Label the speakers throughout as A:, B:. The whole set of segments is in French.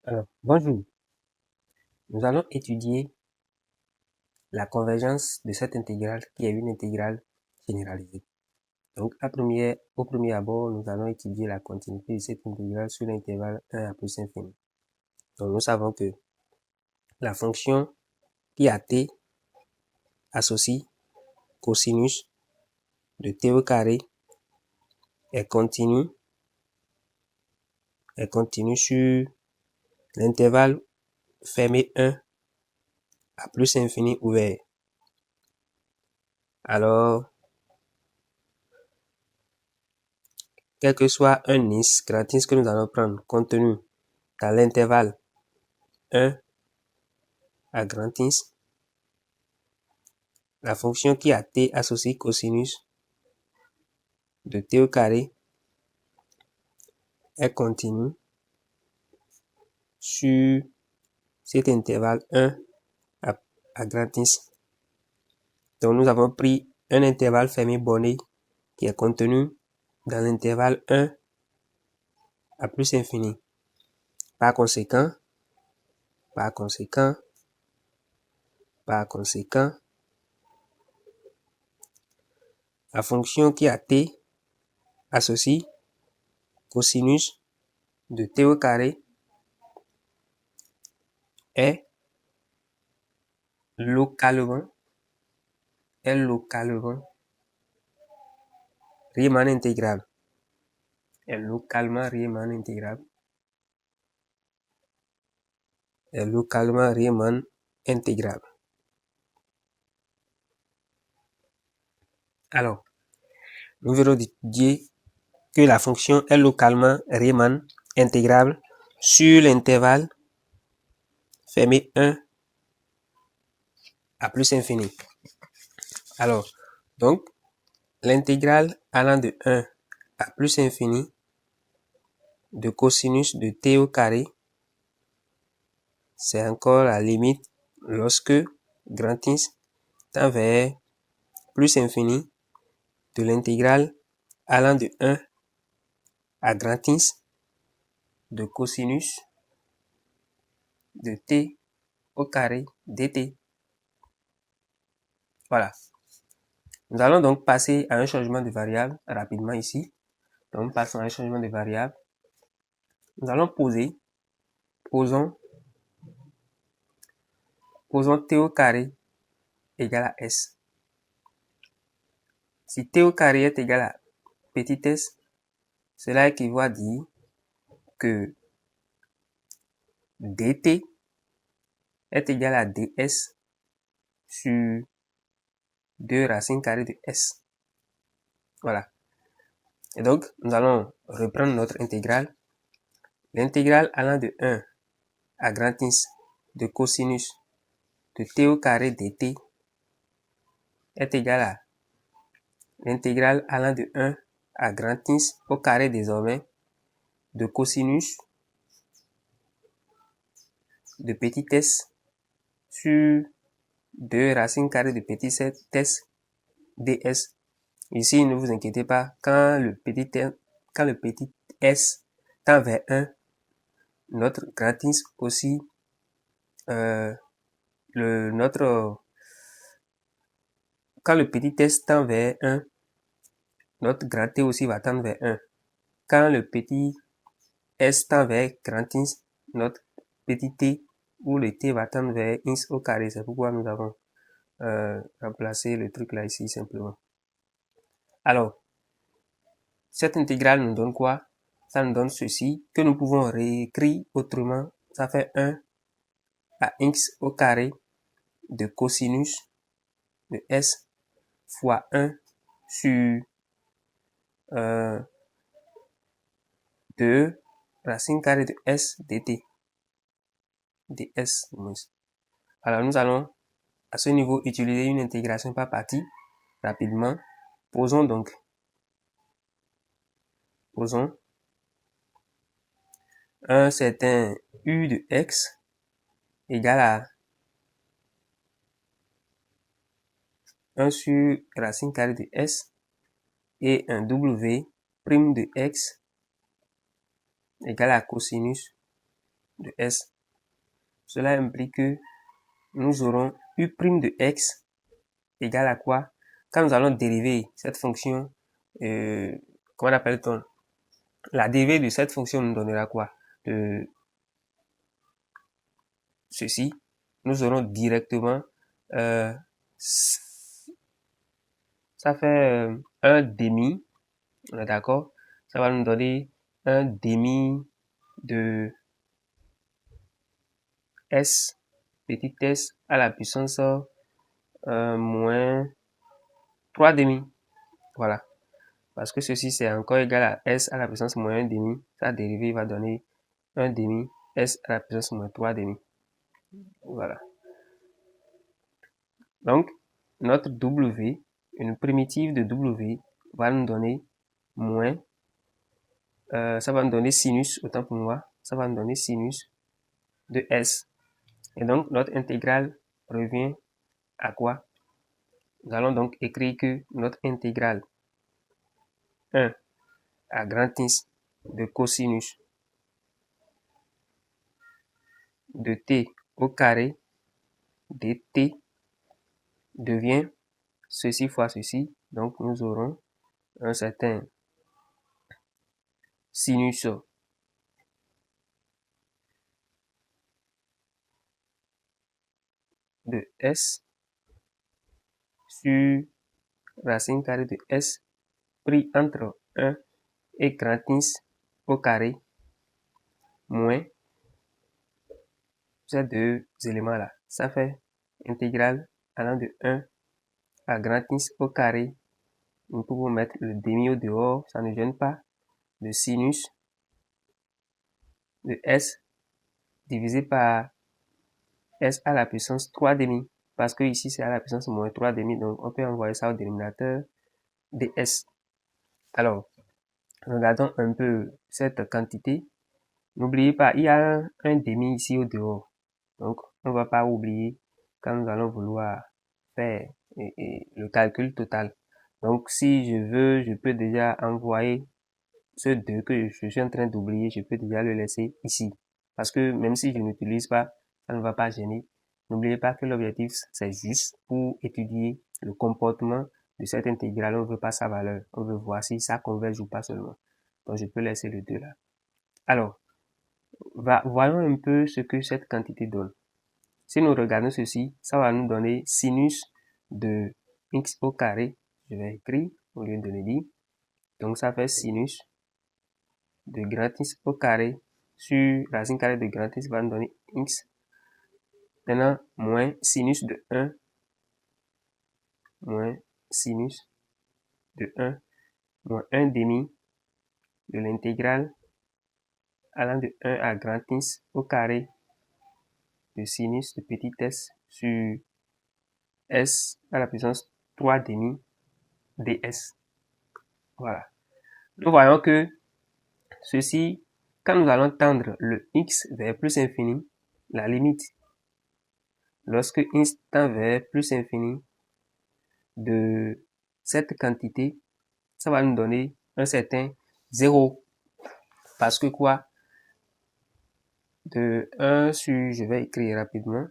A: Alors, bonjour. Nous allons étudier la convergence de cette intégrale qui est une intégrale généralisée. Donc, au premier abord, nous allons étudier la continuité de cette intégrale sur l'intervalle 1 à plus infini. Donc, nous savons que la fonction qui a t associe cosinus de t au carré est continue sur l'intervalle fermé 1 à plus infini ouvert. Alors, quel que soit un is, grand is que nous allons prendre contenu dans l'intervalle 1 à grand is, la fonction qui a t associe cosinus de t au carré est continue sur cet intervalle 1 à grand is. Donc nous avons pris un intervalle fermé borné qui est contenu dans l'intervalle 1 à plus infini. Par conséquent, la fonction qui a t associe cosinus de t au carré est localement Riemann intégrable. Est localement Riemann intégrable. Alors, nous verrons étudier que la fonction est localement Riemann intégrable sur l'intervalle fermé 1 à plus infini. Alors, donc, l'intégrale allant de 1 à plus infini de cosinus de t au carré, c'est encore la limite lorsque grand is tend vers plus infini de l'intégrale allant de 1 à grand is de cosinus de t au carré dt. Voilà. Nous allons donc passer à un changement de variable rapidement ici. Donc, passons à un changement de variable. Nous allons posons t au carré égale à s. Si t au carré est égal à petit s, cela équivaut à dire que dt est égal à ds sur 2 racines carrées de s. Voilà. Et donc, nous allons reprendre notre intégrale. L'intégrale allant de 1 à grand is de cosinus de t au carré dt est égal à l'intégrale allant de 1 à grand is au carré désormais de cosinus de petit s sur 2 racines carrées de petit s ds. Ici, ne vous inquiétez pas, quand le petit s tend vers 1, notre grand is aussi, quand le petit s tend vers 1, notre grand T aussi va tendre vers 1. Quand le petit s tend vers grand is, notre petit t ou le t va tendre vers ins au carré. C'est pourquoi nous avons remplacé le truc là ici simplement. Alors, cette intégrale nous donne quoi? Ça nous donne ceci que nous pouvons réécrire autrement. Ça fait 1 à x au carré de cosinus de s fois 1 sur 2 racine carrée de s dt. ds. Alors, nous allons à ce niveau utiliser une intégration par partie rapidement. Posons un certain u de x égale à 1 sur racine carrée de s et un w prime de x égale à cosinus de S. Cela implique que nous aurons U' de X égale à quoi? Quand nous allons dériver cette fonction, comment appelle-t-on? La dérivée de cette fonction nous donnera quoi? Ceci, nous aurons directement, ça fait 1 demi, on est d'accord? Ça va nous donner 1 demi de S, petit s à la puissance moins 3 demi. Voilà. Parce que ceci, c'est encore égal à S à la puissance moins 1 demi. Sa dérivée va donner 1 demi S à la puissance moins 3 demi. Voilà. Donc, notre W, une primitive de W, va nous donner moins, ça va nous donner sinus, autant pour moi, ça va nous donner sinus de S. Et donc, notre intégrale revient à quoi? Nous allons donc écrire que notre intégrale 1 à grand X de cosinus de t au carré dt devient ceci fois ceci. Donc, nous aurons un certain sinus de S sur racine carrée de S pris entre 1 et grand X au carré moins ces deux éléments-là. Ça fait intégrale allant de 1 à grand X au carré. Nous pouvons mettre le demi au dehors, ça ne gêne pas. Le sinus de S divisé par S à la puissance 3 demi. Parce que ici, c'est à la puissance moins 3 demi. Donc, on peut envoyer ça au dénominateur ds. Alors, regardons un peu cette quantité. N'oubliez pas, il y a un demi ici au dehors. Donc, on ne va pas oublier quand nous allons vouloir faire le calcul total. Donc, si je veux, je peux déjà envoyer ce 2 que je suis en train d'oublier, je peux déjà le laisser ici. Parce que même si je n'utilise pas, ça ne va pas gêner. N'oubliez pas que l'objectif, c'est juste pour étudier le comportement de cette intégrale. On ne veut pas sa valeur. On veut voir si ça converge ou pas seulement. Donc, je peux laisser le 2 là. Alors, voyons un peu ce que cette quantité donne. Si nous regardons ceci, ça va nous donner sinus de x au carré. Je vais écrire au lieu de le dire. Donc, ça fait sinus de grand X au carré sur racine carrée de grand X va nous donner x. Maintenant, moins sinus de 1, moins sinus de 1, moins 1 demi de l'intégrale allant de 1 à grand X au carré de sinus de petit s sur S à la puissance 3 demi ds. Voilà. Nous voyons que ceci, quand nous allons tendre le x vers plus infini, la limite, lorsque x tend vers plus infini de cette quantité, ça va nous donner un certain 0. Parce que quoi? De 1 sur, je vais écrire rapidement,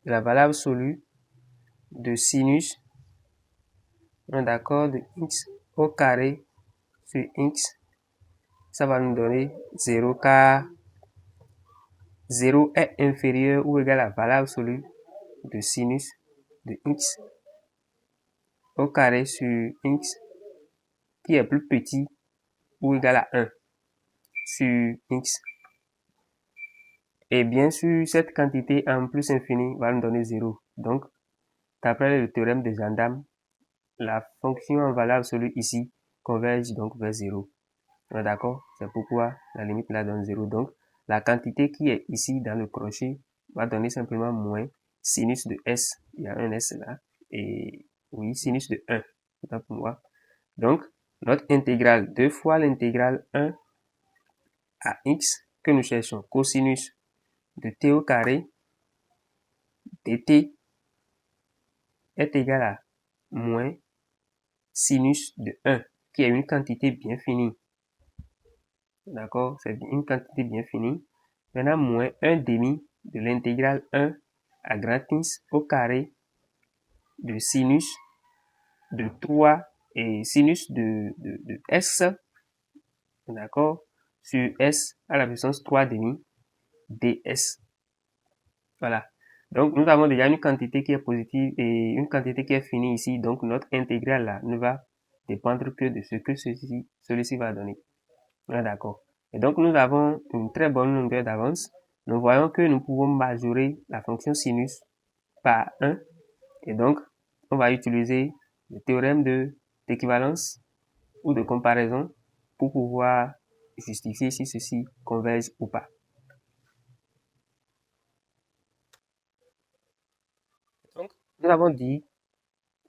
A: la valeur absolue de sinus, d'accord, de x au carré sur x, ça va nous donner 0 car 0 est inférieur ou égal à la valeur absolue de sinus de x au carré sur x qui est plus petit ou égal à 1 sur x. Et bien sûr, cette quantité en plus infini va nous donner 0. Donc, d'après le théorème de Gendam, la fonction en valeur absolue ici converge donc vers 0. D'accord? C'est pourquoi la limite là donne 0. Donc, la quantité qui est ici dans le crochet va donner simplement moins sinus de S. Il y a un S là. Et oui, sinus de 1. Autant pour moi. Donc, notre intégrale 2 fois l'intégrale 1 à x que nous cherchons, cosinus de t au carré dt est égal à moins sinus de 1, qui est une quantité bien finie. D'accord? C'est une quantité bien finie. Maintenant, moins 1 demi de l'intégrale 1 à grand X au carré de sinus de 3 et sinus de S, d'accord, sur S à la puissance 3 demi ds. Voilà. Donc, nous avons déjà une quantité qui est positive et une quantité qui est finie ici. Donc, notre intégrale là ne va dépendre que de ce que celui-ci va donner. Voilà, d'accord. Et donc, nous avons une très bonne longueur d'avance. Nous voyons que nous pouvons majorer la fonction sinus par 1. Et donc, on va utiliser le théorème d'équivalence ou de comparaison pour pouvoir justifier si ceci converge ou pas. Donc, nous avons dit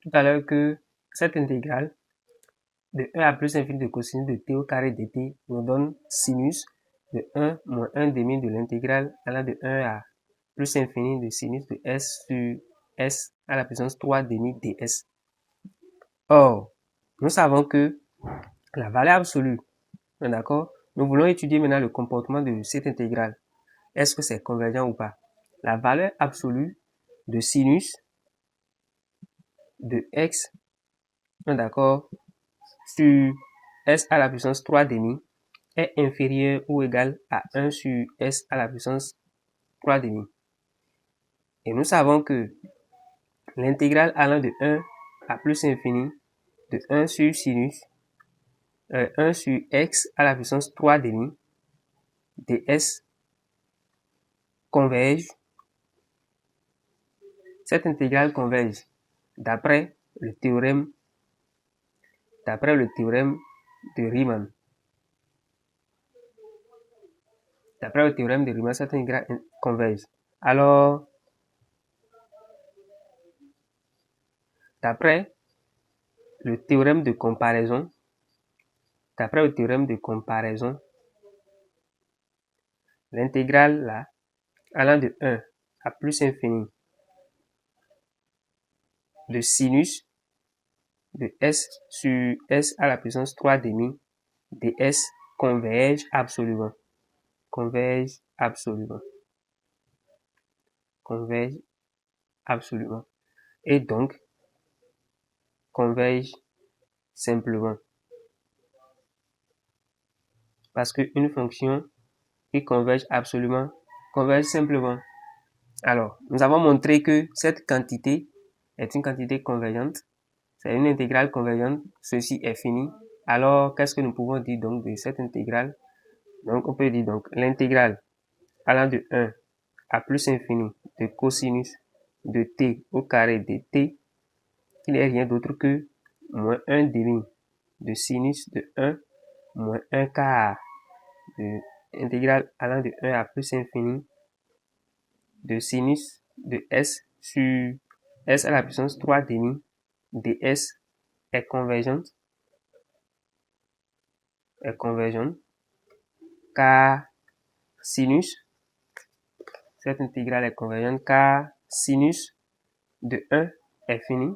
A: tout à l'heure que cette intégrale de 1 à plus infini de cosinus de t au carré dt nous donne sinus de 1 moins 1 demi de l'intégrale allant de 1 à plus infini de sinus de s sur s à la puissance 3 demi ds. Or, nous savons que la valeur absolue, d'accord, nous voulons étudier maintenant le comportement de cette intégrale. Est-ce que c'est convergent ou pas? La valeur absolue de sinus de x, d'accord, sur s à la puissance 3 demi est inférieur ou égal à 1 sur s à la puissance 3 demi. Et nous savons que l'intégrale allant de 1 à plus infini de 1 sur sinus 1 sur x à la puissance 3 demi ds converge. Cette intégrale converge d'après le théorème de Riemann. D'après le théorème de Riemann, cette intégrale converge. Alors, d'après le théorème de comparaison, l'intégrale là, allant de 1 à plus infini de sinus de s sur s à la puissance 3 demi ds converge absolument. Et donc, converge simplement. Parce qu'une fonction qui converge absolument, converge simplement. Alors, nous avons montré que cette quantité est une quantité convergente. C'est une intégrale convergente. Ceci est fini. Alors, qu'est-ce que nous pouvons dire donc de cette intégrale? Donc, on peut dire donc l'intégrale allant de 1 à plus infini de cosinus de t au carré de t, qui n'est rien d'autre que moins 1 demi de sinus de 1 moins 1 quart de intégrale allant de 1 à plus infini de sinus de s sur s à la puissance 3 demi ds est convergente car sinus, cette intégrale est convergente car sinus de 1 est fini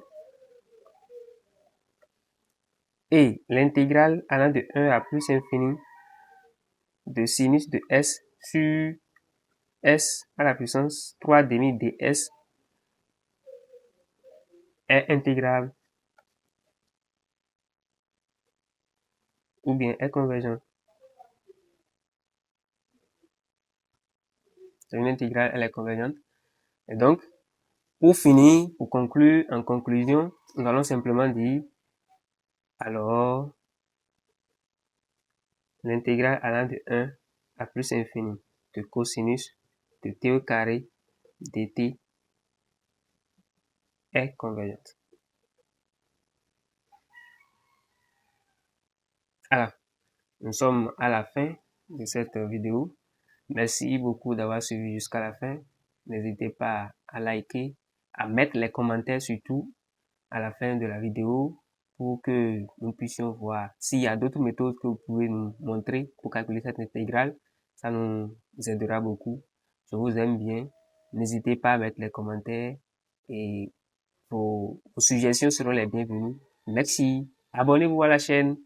A: et l'intégrale allant de 1 à plus infini de sinus de s sur s à la puissance 3 demi ds est intégrable ou bien est convergente. C'est une intégrale, elle est convergente. Et donc, pour finir, pour conclure, en conclusion, nous allons simplement dire, alors, l'intégrale allant de 1 à plus infini de cosinus de t au carré dt est convergente. Alors, nous sommes à la fin de cette vidéo. Merci beaucoup d'avoir suivi jusqu'à la fin. N'hésitez pas à liker, à mettre les commentaires surtout à la fin de la vidéo pour que nous puissions voir s'il y a d'autres méthodes que vous pouvez nous montrer pour calculer cette intégrale. Ça nous aidera beaucoup. Je vous aime bien. N'hésitez pas à mettre les commentaires et vos suggestions seront les bienvenues. Merci. Abonnez-vous à la chaîne.